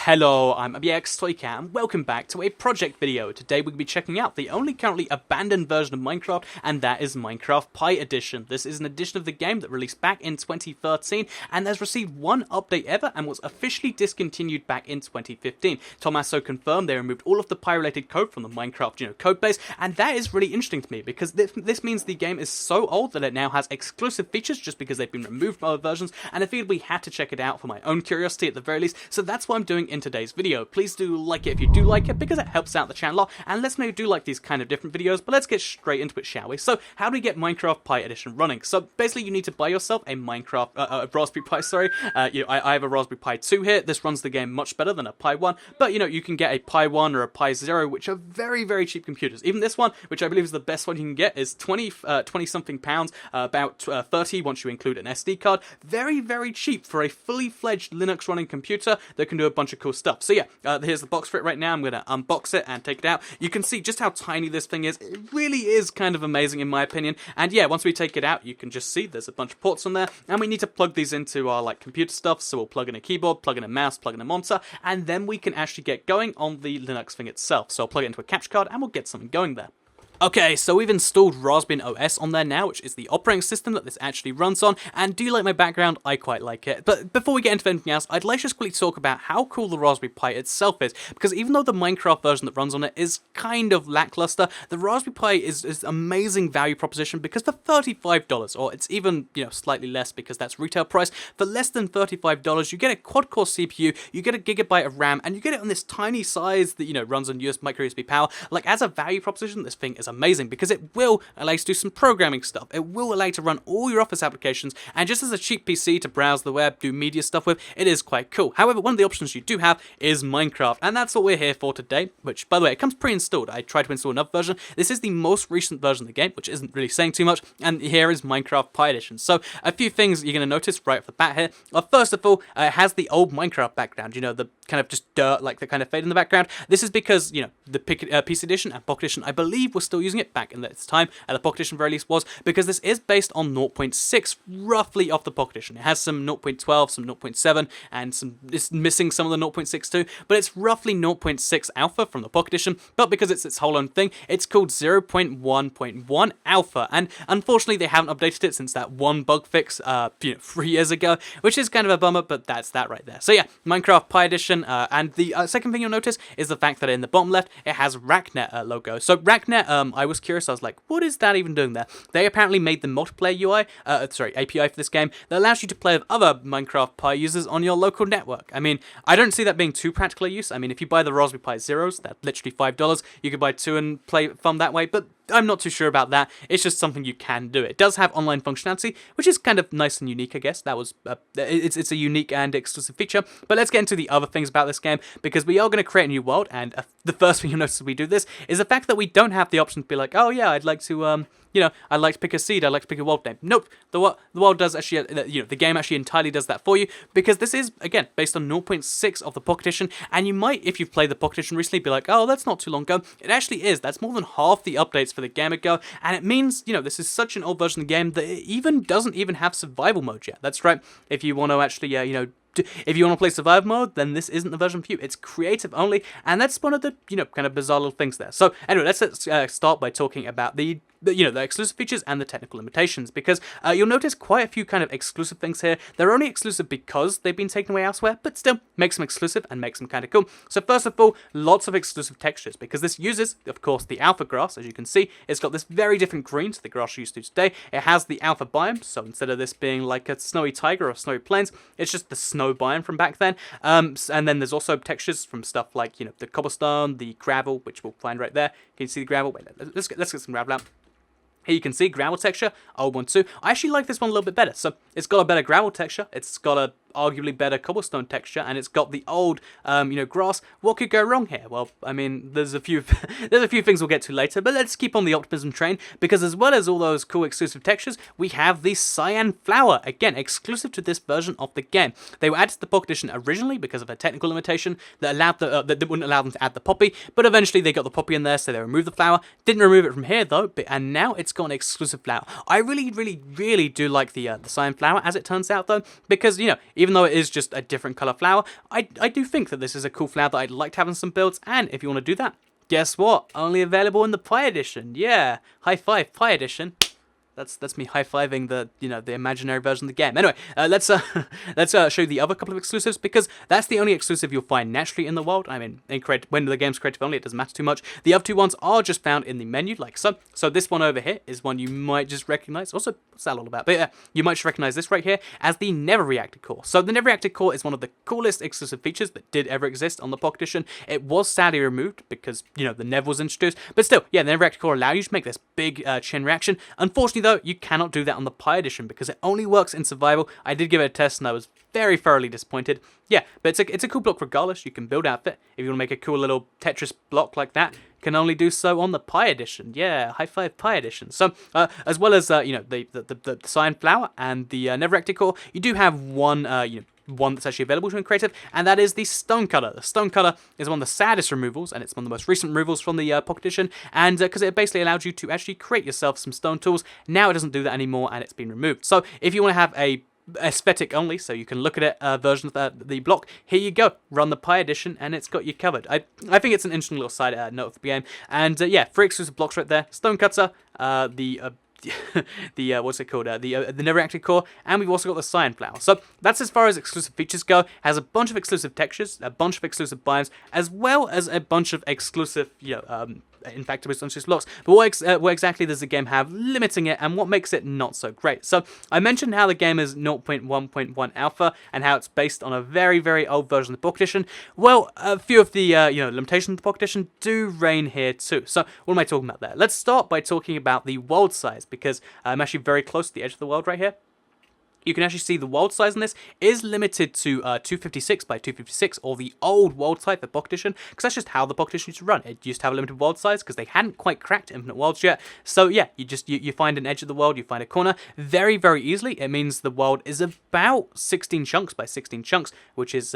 Hello, I'm ABXToyCat and welcome back to a project video. Today we'll be checking out the only currently abandoned version of Minecraft, and that is Minecraft Pi Edition. This is an edition of the game that released back in 2013 and has received one update ever and was officially discontinued back in 2015. Tommaso confirmed they removed all of the Pi related code from the Minecraft codebase, and that is really interesting to me because this means the game is so old that it now has exclusive features just because they've been removed from other versions, and I figured we had to check it out for my own curiosity at the very least, so that's what I'm doing in today's video. Please do like it if you do like it, because it helps out the channel a lot, and let's maybe do like these kind of different videos, but let's get straight into it, shall we? So, how do we get Minecraft Pi Edition running? So, basically you need to buy yourself a Raspberry Pi, sorry. I have a Raspberry Pi 2 here. This runs the game much better than a Pi 1, but you can get a Pi 1 or a Pi 0, which are very, very cheap computers. Even this one, which I believe is the best one you can get, is 20 something pounds, about 30 once you include an SD card. Very, very cheap for a fully fledged Linux running computer that can do a bunch of cool stuff. So yeah, here's the box for it right now. I'm going to unbox it and take it out. You can see just how tiny this thing is. It really is kind of amazing in my opinion. And yeah, once we take it out, you can just see there's a bunch of ports on there, and we need to plug these into our computer stuff. So we'll plug in a keyboard, plug in a mouse, plug in a monitor, and then we can actually get going on the Linux thing itself. So I'll plug it into a capture card and we'll get something going there. Okay, so we've installed Raspbian OS on there now, which is the operating system that this actually runs on, and do you like my background? I quite like it. But before we get into anything else, I'd like to just quickly talk about how cool the Raspberry Pi itself is, because even though the Minecraft version that runs on it is kind of lackluster, the Raspberry Pi is amazing value proposition, because for $35, or it's even, slightly less because that's retail price, for less than $35, you get a quad-core CPU, you get a gigabyte of RAM, and you get it on this tiny size that, runs on micro USB power. As a value proposition, this thing is amazing because it will allow you to do some programming stuff. It will allow you to run all your Office applications, and just as a cheap PC to browse the web, do media stuff with, it is quite cool. However, one of the options you do have is Minecraft, and that's what we're here for today, which, by the way, it comes pre-installed. I tried to install another version. This is the most recent version of the game, which isn't really saying too much, and here is Minecraft Pi Edition. So, a few things you're going to notice right off the bat here. First of all, it has the old Minecraft background, the kind of just dirt, the kind of fade in the background. This is because, the PC Edition and Pocket Edition, I believe, were still using it back in its time, and the Pocket Edition very least was, because this is based on 0.6, roughly off the Pocket Edition. It has some 0.12, some 0.7, and it's missing some of the 0.62, but it's roughly 0.6 alpha from the Pocket Edition, but because it's its whole own thing, it's called 0.1.1 alpha, and unfortunately they haven't updated it since that one bug fix, 3 years ago, which is kind of a bummer, but that's that right there. So yeah, Minecraft Pi Edition, and the second thing you'll notice is the fact that in the bottom left, it has RACnet logo. So RACnet, I was curious, I was like, what is that even doing there? They apparently made the multiplayer API for this game that allows you to play with other Minecraft Pi users on your local network. I mean, I don't see that being too practical use. I mean, if you buy the Raspberry Pi Zeros, that's literally $5, you could buy two and play fun that way, but I'm not too sure about that. It's just something you can do. It does have online functionality, which is kind of nice and unique, I guess. That was it's a unique and exclusive feature. But let's get into the other things about this game, because we are going to create a new world, and the first thing you'll notice as we do this is the fact that we don't have the option to be like, oh yeah, I'd like to I'd like to pick a seed, I'd like to pick a world name. Nope, the world does actually, the game actually entirely does that for you, because this is, again, based on 0.6 of the Pocket Edition, and you might, if you've played the Pocket Edition recently, be like, oh, that's not too long ago. It actually is. That's more than half the updates for the game ago, and it means, this is such an old version of the game that it even doesn't even have survival mode yet. That's right, if you want to actually, if you want to play survival mode, then this isn't the version for you. It's creative only, and that's one of the, kind of bizarre little things there. So, anyway, let's start by talking about the exclusive features and the technical limitations, because you'll notice quite a few kind of exclusive things here. They're only exclusive because they've been taken away elsewhere, but still makes them exclusive and makes them kind of cool. So first of all, lots of exclusive textures, because this uses, of course, the alpha grass. As you can see, it's got this very different green to the grass you're used to today. It has the alpha biome, so instead of this being like a snowy taiga or snowy plains, it's just the snow biome from back then. And then there's also textures from stuff like, the cobblestone, the gravel, which we'll find right there. Can you see the gravel? Wait, let's get some gravel out. Here you can see gravel texture, old one too. I actually like this one a little bit better. So it's got a better gravel texture, it's got a arguably better cobblestone texture, and it's got the old, grass. What could go wrong here? Well, I mean, there's a few things we'll get to later, but let's keep on the optimism train, because as well as all those cool exclusive textures, we have the Cyan Flower, again, exclusive to this version of the game. They were added to the Pocket Edition originally because of a technical limitation that allowed that wouldn't allow them to add the poppy, but eventually they got the poppy in there, so they removed the flower. Didn't remove it from here though, and now it's got an exclusive flower. I really do like the Cyan Flower, as it turns out though, because, even even though it is just a different color flower, I do think that this is a cool flower that I'd like to have in some builds, and if you want to do that, guess what? Only available in the Pi Edition. Yeah, high five, Pi Edition. That's me high-fiving the the imaginary version of the game. Anyway, let's show you the other couple of exclusives, because that's the only exclusive you'll find naturally in the world. I mean, when the game's creative only, it doesn't matter too much. The other two ones are just found in the menu, like so. So this one over here is one you might just recognize. Also, what's that all about? But yeah, you might just recognize this right here as the Never Reacted Core. So the Never Reacted Core is one of the coolest exclusive features that did ever exist on the Pocket Edition. It was sadly removed because the Never was introduced, but still, yeah, the Never Reacted Core allows you to make this big chain reaction. Unfortunately, though, you cannot do that on the Pi Edition because it only works in survival. I did give it a test and I was very thoroughly disappointed. Yeah, but it's a cool block regardless. You can build outfit. If you want to make a cool little Tetris block like that, you can only do so on the Pi Edition. Yeah, high five Pi Edition. So, as well as the Cyan Flower and the Never Reacted Core, you do have one one that's actually available to in creative, and that is the Stonecutter. The Stonecutter is one of the saddest removals, and it's one of the most recent removals from the Pocket Edition, and because it basically allowed you to actually create yourself some stone tools. Now it doesn't do that anymore, and it's been removed. So if you want to have a aesthetic only, so you can look at it version of the block, here you go. Run the Pi Edition, and it's got you covered. I think it's an interesting little side note of the game, and yeah, 3 exclusive blocks right there: Stonecutter, what's it called? The Never Reacted Core, and we've also got the Cyan Flower. So that's as far as exclusive features go. It has a bunch of exclusive textures, a bunch of exclusive biomes, as well as a bunch of exclusive, infactable exclusive blocks. But what exactly does the game have limiting it, and what makes it not so great? So I mentioned how the game is 0.1.1 alpha, and how it's based on a very, very old version of the Pocket Edition. Well, a few of the limitations of the Pocket Edition do reign here too. So what am I talking about there? Let's start by talking about the world size, because I'm actually very close to the edge of the world right here. You can actually see the world size in this is limited to 256 by 256, or the old world size for Pocket Edition, because that's just how the Pocket Edition used to run. It used to have a limited world size because they hadn't quite cracked Infinite Worlds yet. So yeah, you find an edge of the world, you find a corner very, very easily. It means the world is about 16 chunks by 16 chunks, which is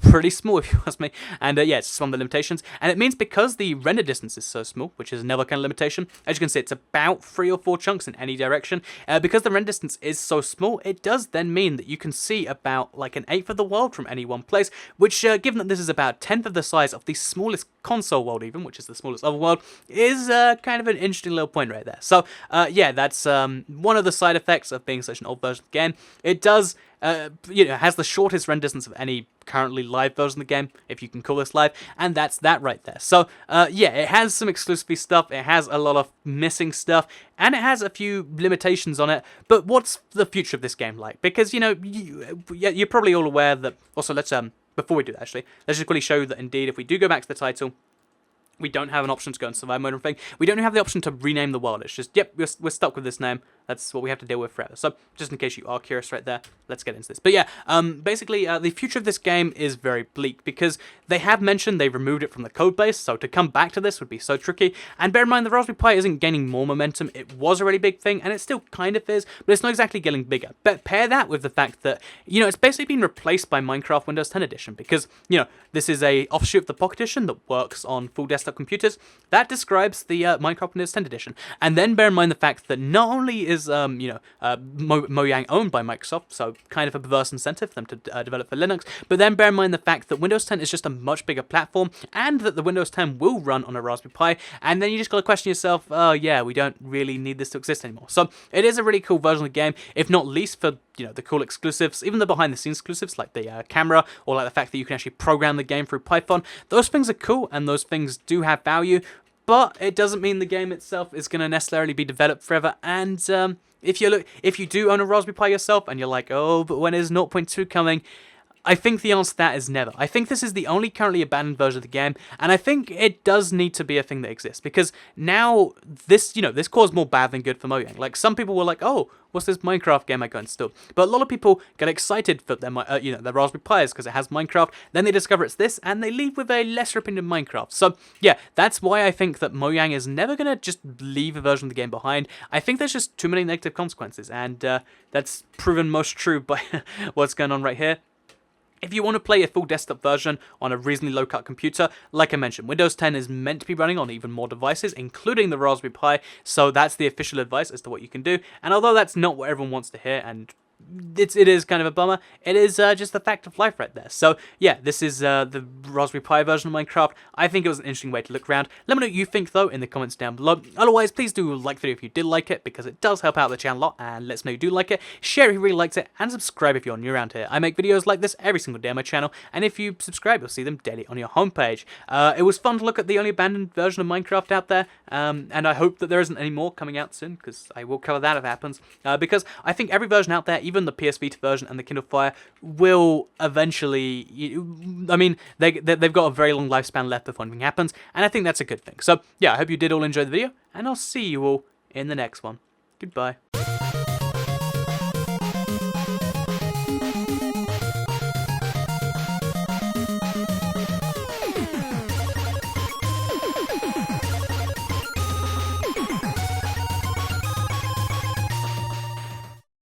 pretty small if you ask me, and yeah, it's one of the limitations, and it means because the render distance is so small, which is another kind of limitation, as you can see, it's about 3 or 4 chunks in any direction. Because the render distance is so small, it does then mean that you can see about like an 1/8 of the world from any one place, which given that this is about 1/10 of the size of the smallest console world even, which is the smallest other world, is kind of an interesting little point right there. So yeah, that's one of the side effects of being such an old version of the game. It does has the shortest render distance of any currently live version of the game, if you can call this live, and that's that right there. So yeah, it has some exclusive stuff, it has a lot of missing stuff, and it has a few limitations on it. But what's the future of this game like? Because you're probably all aware that. Also, let's before we do that, actually, let's just quickly show that indeed, if we do go back to the title, we don't have an option to go in survival mode or anything. We don't have the option to rename the world. It's just, yep, we're stuck with this name. That's what we have to deal with forever. So, just in case you are curious right there, let's get into this. But yeah, basically, the future of this game is very bleak, because they have mentioned they removed it from the code base, so to come back to this would be so tricky. And bear in mind, the Raspberry Pi isn't gaining more momentum. It was a really big thing, and it still kind of is, but it's not exactly getting bigger. But pair that with the fact that, it's basically been replaced by Minecraft Windows 10 Edition, because, this is a offshoot of the Pocket Edition that works on full desktop computers. That describes the Minecraft Windows 10 Edition. And then bear in mind the fact that not only is Mojang owned by Microsoft, so kind of a perverse incentive for them to develop for Linux, but then bear in mind the fact that Windows 10 is just a much bigger platform, and that the Windows 10 will run on a Raspberry Pi, and then you just got to question yourself, oh yeah, we don't really need this to exist anymore. So it is a really cool version of the game, if not least for the cool exclusives, even the behind-the-scenes exclusives like the camera, or like the fact that you can actually program the game through Python. Those things are cool, and those things do have value, but it doesn't mean the game itself is going to necessarily be developed forever. And if you do own a Raspberry Pi yourself, and you're like, oh, but when is 0.2 coming? I think the answer to that is never. I think this is the only currently abandoned version of the game, and I think it does need to be a thing that exists, because now this caused more bad than good for Mojang. Like, some people were like, oh, what's this Minecraft game I got installed? But a lot of people get excited for their their Raspberry Pis because it has Minecraft, then they discover it's this, and they leave with a lesser opinion of Minecraft. So yeah, that's why I think that Mojang is never going to just leave a version of the game behind. I think there's just too many negative consequences, and that's proven most true by what's going on right here. If you want to play a full desktop version on a reasonably low-cut computer, like I mentioned, Windows 10 is meant to be running on even more devices, including the Raspberry Pi, so that's the official advice as to what you can do. And although that's not what everyone wants to hear, and it is kind of a bummer. It is just the fact of life right there. So yeah, this is the Raspberry Pi version of Minecraft. I think it was an interesting way to look around. Let me know what you think though in the comments down below. Otherwise, please do like the video if you did like it, because it does help out the channel a lot, and let us know you do like it. Share if you really liked it, and subscribe if you're new around here. I make videos like this every single day on my channel, and if you subscribe, you'll see them daily on your homepage. It was fun to look at the only abandoned version of Minecraft out there, and I hope that there isn't any more coming out soon, because I will cover that if it happens. Because I think every version out there, even the PS Vita version and the Kindle Fire, will eventually, I mean, they've got a very long lifespan left before anything happens, and I think that's a good thing. So yeah, I hope you did all enjoy the video, and I'll see you all in the next one. Goodbye.